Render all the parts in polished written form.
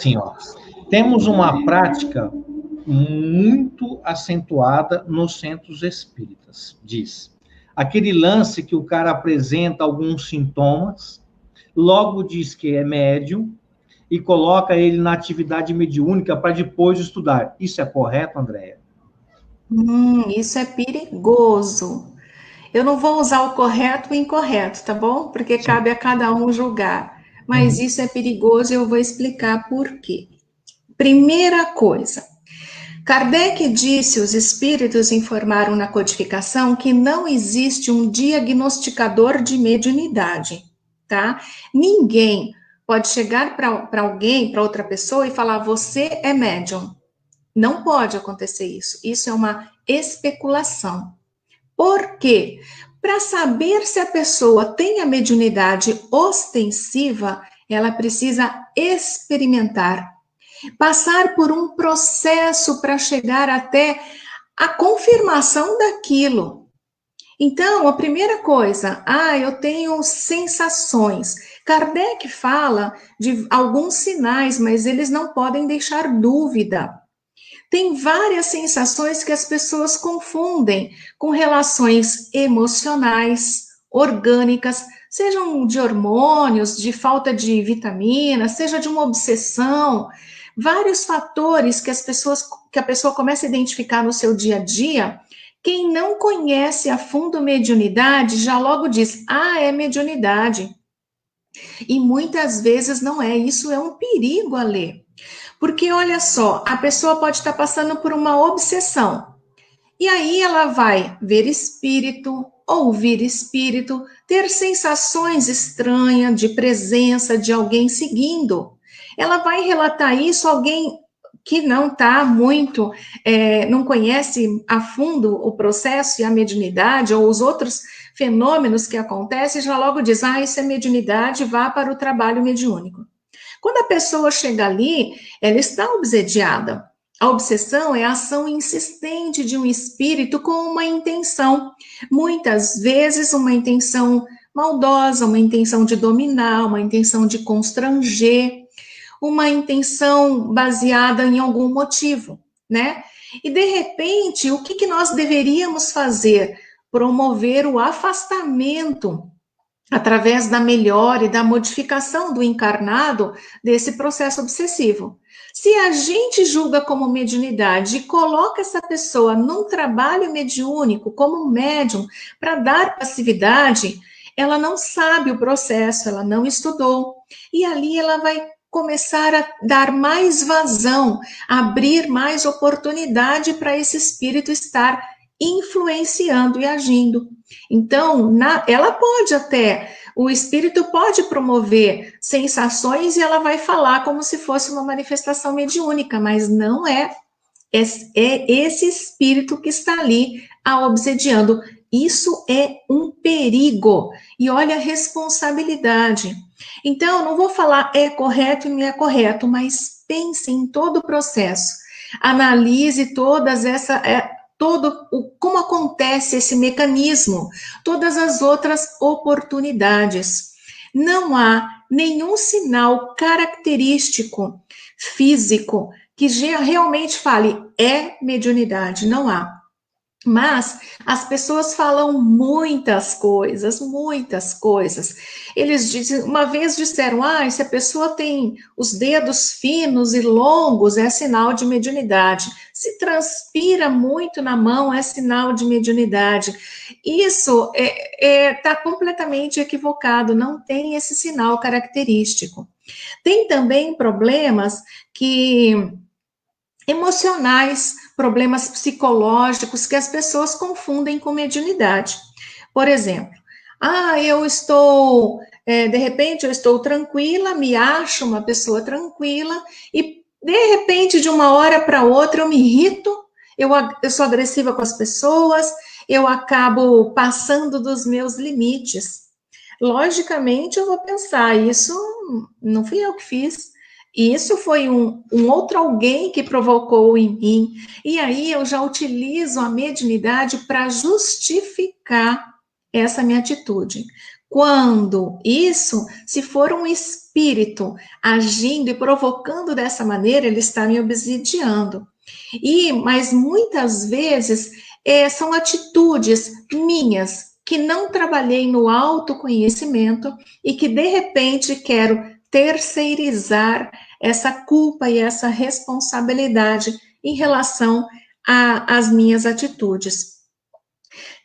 assim, ó, temos uma prática muito acentuada nos centros espíritas, diz. Aquele lance que o cara apresenta alguns sintomas, logo diz que é médium e coloca ele na atividade mediúnica para depois estudar. Isso é correto, Andréia? Isso é perigoso. Eu não vou usar o correto e o incorreto, tá bom? Porque Sim. cabe a cada um julgar. Mas Uhum. isso é perigoso e eu vou explicar por quê. Primeira coisa, Kardec disse, os espíritos informaram na codificação que não existe um diagnosticador de mediunidade, tá? Ninguém pode chegar para alguém, para outra pessoa e falar, você é médium. Não pode acontecer isso. Isso é uma especulação. Por quê? Para saber se a pessoa tem a mediunidade ostensiva, ela precisa experimentar, passar por um processo para chegar até a confirmação daquilo. Então, a primeira coisa, eu tenho sensações. Kardec fala de alguns sinais, mas eles não podem deixar dúvida. Tem várias sensações que as pessoas confundem com relações emocionais, orgânicas, sejam de hormônios, de falta de vitamina, seja de uma obsessão, vários fatores que a pessoa começa a identificar no seu dia a dia. Quem não conhece a fundo mediunidade já logo diz: é mediunidade. E muitas vezes não é, isso é um perigo a ler. Porque olha só, a pessoa pode estar passando por uma obsessão. E aí ela vai ver espírito, ouvir espírito, ter sensações estranhas de presença de alguém seguindo. Ela vai relatar isso a alguém que não está muito, não conhece a fundo o processo e a mediunidade ou os outros fenômenos que acontecem, já logo diz, isso é mediunidade, vá para o trabalho mediúnico. Quando a pessoa chega ali, ela está obsediada. A obsessão é a ação insistente de um espírito com uma intenção, muitas vezes uma intenção maldosa, uma intenção de dominar, uma intenção de constranger, uma intenção baseada em algum motivo, né? E de repente, o que nós deveríamos fazer? Promover o afastamento através da melhora e da modificação do encarnado desse processo obsessivo. Se a gente julga como mediunidade e coloca essa pessoa num trabalho mediúnico, como médium, para dar passividade, ela não sabe o processo, ela não estudou. E ali ela vai começar a dar mais vazão, abrir mais oportunidade para esse espírito estar influenciando e agindo. Então, ela pode até, o espírito pode promover sensações e ela vai falar como se fosse uma manifestação mediúnica, mas não é. É esse espírito que está ali a obsediando. Isso é um perigo. E olha a responsabilidade. Então, não vou falar é correto e não é correto, mas pense em todo o processo. Analise como acontece esse mecanismo, todas as outras oportunidades. Não há nenhum sinal característico físico que realmente fale é mediunidade, não há. Mas as pessoas falam muitas coisas, muitas coisas. Eles dizem, uma vez disseram, se a pessoa tem os dedos finos e longos, é sinal de mediunidade. Se transpira muito na mão, é sinal de mediunidade. Isso está completamente equivocado, não tem esse sinal característico. Tem também problemas emocionais, problemas psicológicos que as pessoas confundem com mediunidade. Por exemplo, de repente eu estou tranquila, me acho uma pessoa tranquila e de repente de uma hora para outra eu me irrito, eu sou agressiva com as pessoas, eu acabo passando dos meus limites. Logicamente eu vou pensar, isso não fui eu que fiz, isso foi um outro alguém que provocou em mim. E aí eu já utilizo a mediunidade para justificar essa minha atitude. quando isso, se for um espírito agindo e provocando dessa maneira, ele está me obsidiando. Mas muitas vezes são atitudes minhas que não trabalhei no autoconhecimento e que de repente quero terceirizar essa culpa e essa responsabilidade em relação às minhas atitudes.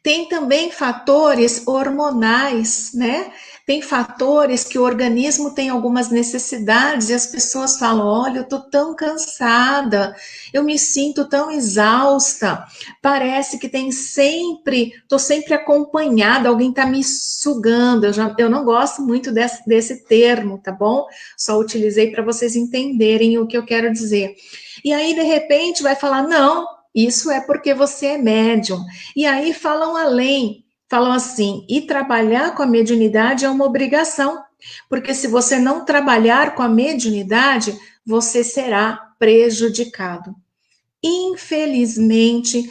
Tem também fatores hormonais, né? Tem fatores que o organismo tem algumas necessidades e as pessoas falam, olha, eu tô tão cansada, eu me sinto tão exausta, parece que tô sempre acompanhada, alguém tá me sugando, eu não gosto muito desse termo, tá bom? Só utilizei para vocês entenderem o que eu quero dizer. E aí, de repente, vai falar, não, isso é porque você é médium. E aí falam assim, e trabalhar com a mediunidade é uma obrigação, porque se você não trabalhar com a mediunidade, você será prejudicado. Infelizmente,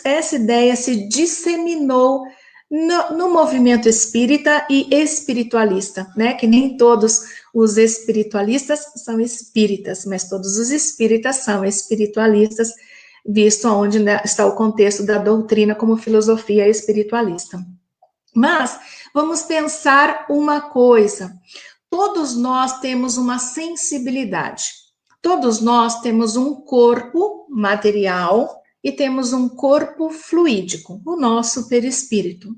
essa ideia se disseminou no movimento espírita e espiritualista, né? Que nem todos os espiritualistas são espíritas, mas todos os espíritas são espiritualistas, visto onde está o contexto da doutrina como filosofia espiritualista. Mas vamos pensar uma coisa: todos nós temos uma sensibilidade, todos nós temos um corpo material e temos um corpo fluídico, o nosso perispírito.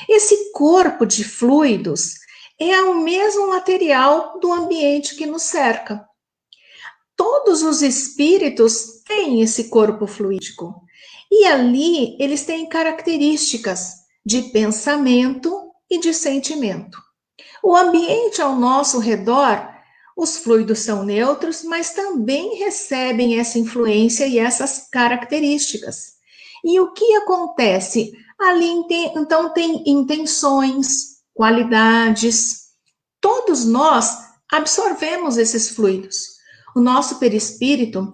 Esse corpo de fluidos é o mesmo material do ambiente que nos cerca. Todos os espíritos têm esse corpo fluídico. E ali eles têm características de pensamento e de sentimento. O ambiente ao nosso redor, os fluidos são neutros, mas também recebem essa influência e essas características. E o que acontece? Ali, então, tem intenções, qualidades. Todos nós absorvemos esses fluidos. O nosso perispírito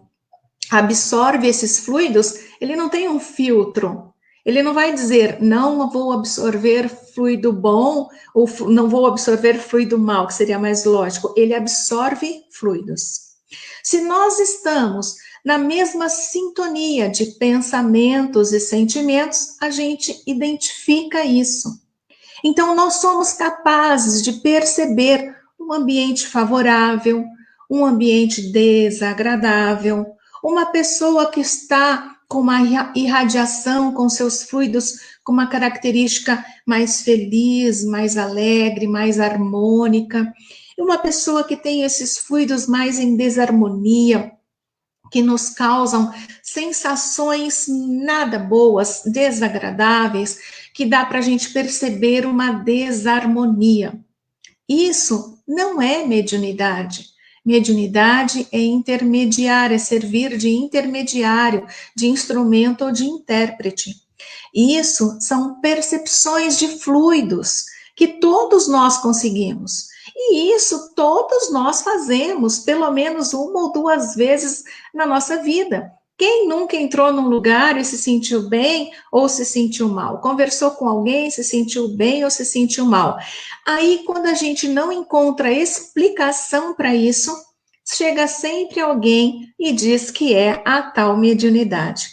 absorve esses fluidos, ele não tem um filtro. Ele não vai dizer, não vou absorver fluido bom ou não vou absorver fluido mal, que seria mais lógico. Ele absorve fluidos. Se nós estamos na mesma sintonia de pensamentos e sentimentos, a gente identifica isso. Então, nós somos capazes de perceber um ambiente favorável, um ambiente desagradável, uma pessoa que está com uma irradiação com seus fluidos, com uma característica mais feliz, mais alegre, mais harmônica, e uma pessoa que tem esses fluidos mais em desarmonia, que nos causam sensações nada boas, desagradáveis, que dá para a gente perceber uma desarmonia. Isso não é mediunidade. Mediunidade é intermediária, é servir de intermediário, de instrumento ou de intérprete. Isso são percepções de fluidos que todos nós conseguimos. E isso todos nós fazemos, pelo menos uma ou duas vezes na nossa vida. Quem nunca entrou num lugar e se sentiu bem ou se sentiu mal? Conversou com alguém, se sentiu bem ou se sentiu mal? Aí, quando a gente não encontra explicação para isso, chega sempre alguém e diz que é a tal mediunidade.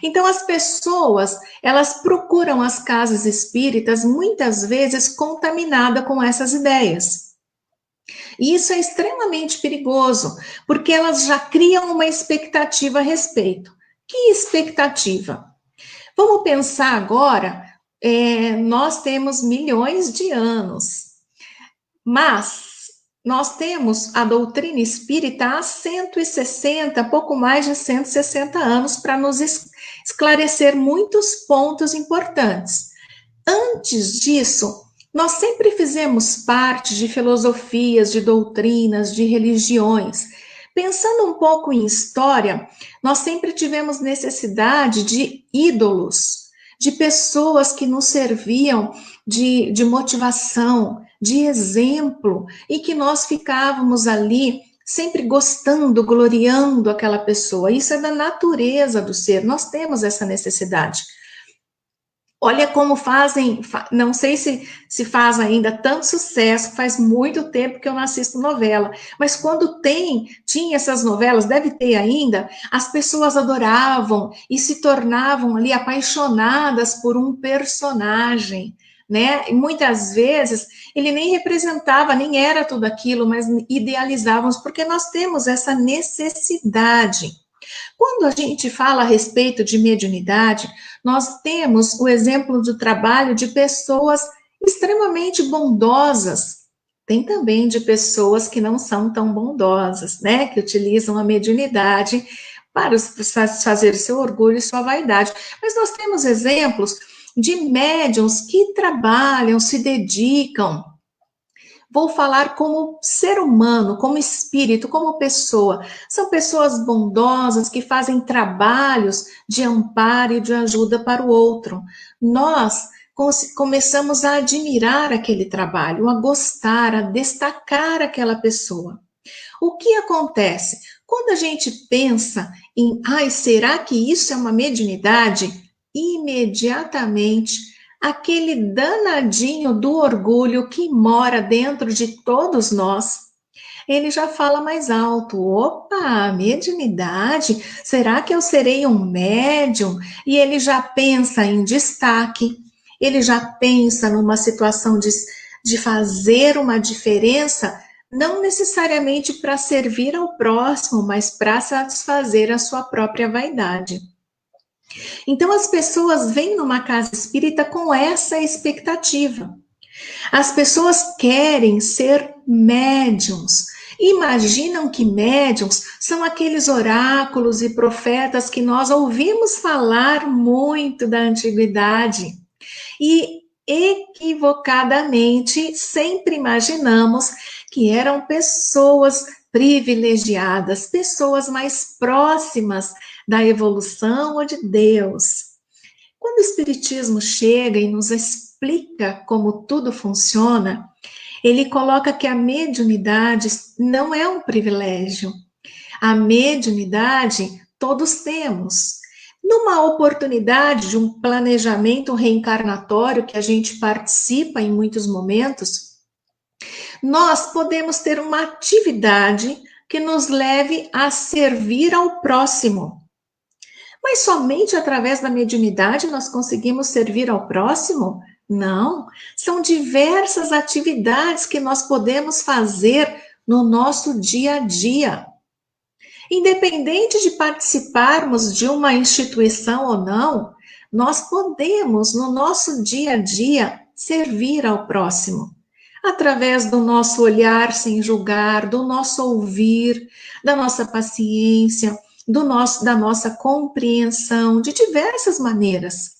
Então, as pessoas, elas procuram as casas espíritas, muitas vezes contaminadas com essas ideias. E isso é extremamente perigoso, porque elas já criam uma expectativa a respeito. Que expectativa? Vamos pensar agora, nós temos milhões de anos, mas nós temos a doutrina espírita há 160, pouco mais de 160 anos, para nos esclarecer muitos pontos importantes. Antes disso, nós sempre fizemos parte de filosofias, de doutrinas, de religiões. Pensando um pouco em história, nós sempre tivemos necessidade de ídolos, de pessoas que nos serviam de motivação, de exemplo, e que nós ficávamos ali sempre gostando, gloriando aquela pessoa. Isso é da natureza do ser, nós temos essa necessidade. Olha como fazem, não sei se faz ainda tanto sucesso, faz muito tempo que eu não assisto novela, mas quando tinha essas novelas, deve ter ainda, as pessoas adoravam e se tornavam ali apaixonadas por um personagem, né? E muitas vezes ele nem representava, nem era tudo aquilo, mas idealizávamos, porque nós temos essa necessidade. Quando a gente fala a respeito de mediunidade, nós temos o exemplo do trabalho de pessoas extremamente bondosas. Tem também de pessoas que não são tão bondosas, né? Que utilizam a mediunidade para satisfazer seu orgulho e sua vaidade. Mas nós temos exemplos de médiuns que trabalham, se dedicam. Vou falar como ser humano, como espírito, como pessoa. São pessoas bondosas que fazem trabalhos de amparo e de ajuda para o outro. Nós começamos a admirar aquele trabalho, a gostar, a destacar aquela pessoa. O que acontece? Quando a gente pensa em, será que isso é uma mediunidade? Imediatamente aquele danadinho do orgulho que mora dentro de todos nós, ele já fala mais alto. Opa, mediunidade? Será que eu serei um médium? E ele já pensa em destaque, ele já pensa numa situação de fazer uma diferença, não necessariamente para servir ao próximo, mas para satisfazer a sua própria vaidade. Então, as pessoas vêm numa casa espírita com essa expectativa. As pessoas querem ser médiums. Imaginam que médiums são aqueles oráculos e profetas que nós ouvimos falar muito da antiguidade. E equivocadamente sempre imaginamos que eram pessoas privilegiadas, pessoas mais próximas da evolução ou de Deus. Quando o Espiritismo chega e nos explica como tudo funciona, ele coloca que a mediunidade não é um privilégio. A mediunidade todos temos. Numa oportunidade de um planejamento reencarnatório que a gente participa em muitos momentos, nós podemos ter uma atividade que nos leve a servir ao próximo. Mas somente através da mediunidade nós conseguimos servir ao próximo? Não, são diversas atividades que nós podemos fazer no nosso dia a dia. Independente de participarmos de uma instituição ou não, nós podemos, no nosso dia a dia, servir ao próximo. Através do nosso olhar sem julgar, do nosso ouvir, da nossa paciência, da nossa compreensão, de diversas maneiras.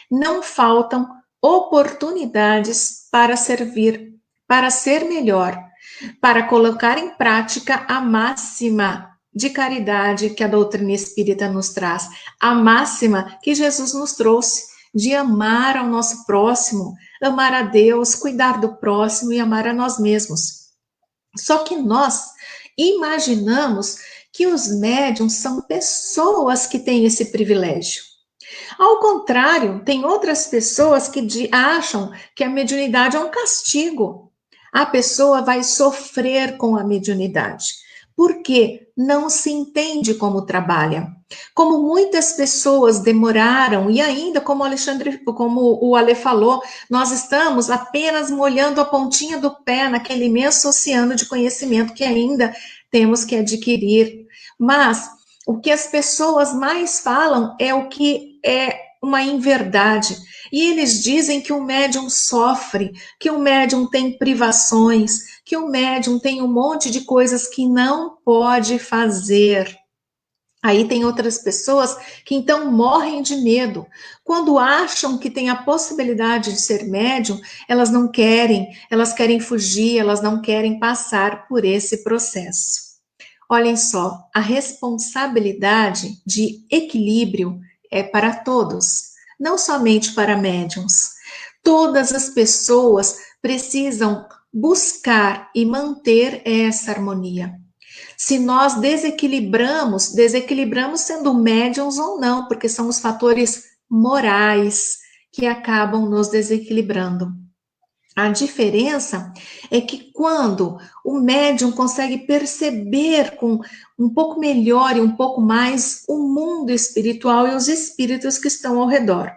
Não faltam oportunidades para servir, para ser melhor, para colocar em prática a máxima de caridade que a doutrina espírita nos traz, a máxima que Jesus nos trouxe de amar ao nosso próximo, amar a Deus, cuidar do próximo e amar a nós mesmos. Só que nós imaginamos que os médiuns são pessoas que têm esse privilégio. Ao contrário, tem outras pessoas que acham que a mediunidade é um castigo. A pessoa vai sofrer com a mediunidade, porque não se entende como trabalha. Como muitas pessoas demoraram, e ainda como o Ale falou, nós estamos apenas molhando a pontinha do pé naquele imenso oceano de conhecimento que ainda temos que adquirir. Mas o que as pessoas mais falam é o que é uma inverdade. E eles dizem que o médium sofre, que o médium tem privações, que o médium tem um monte de coisas que não pode fazer. Aí tem outras pessoas que então morrem de medo. Quando acham que tem a possibilidade de ser médium, elas não querem, elas querem fugir, elas não querem passar por esse processo. Olhem só, a responsabilidade de equilíbrio é para todos, não somente para médiums. Todas as pessoas precisam buscar e manter essa harmonia. Se nós desequilibramos sendo médiums ou não, porque são os fatores morais que acabam nos desequilibrando. A diferença é que quando o médium consegue perceber com um pouco melhor e um pouco mais o mundo espiritual e os espíritos que estão ao redor.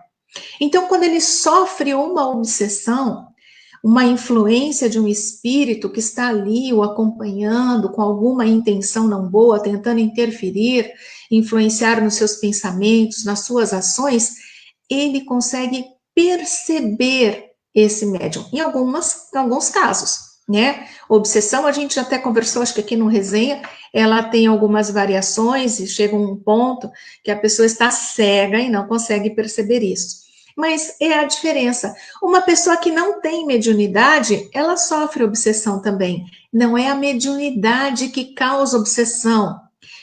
Então, quando ele sofre uma obsessão, uma influência de um espírito que está ali o acompanhando com alguma intenção não boa, tentando interferir, influenciar nos seus pensamentos, nas suas ações, ele consegue perceber esse médium, em alguns casos, né? Obsessão, a gente até conversou, acho que aqui no resenha, ela tem algumas variações e chega um ponto que a pessoa está cega e não consegue perceber isso. Mas é a diferença. Uma pessoa que não tem mediunidade, ela sofre obsessão também. Não é a mediunidade que causa obsessão,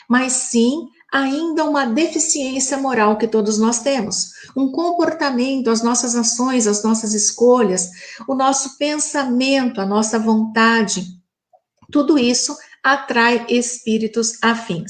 mas sim ainda uma deficiência moral que todos nós temos. Um comportamento, as nossas ações, as nossas escolhas, o nosso pensamento, a nossa vontade, tudo isso atrai espíritos afins.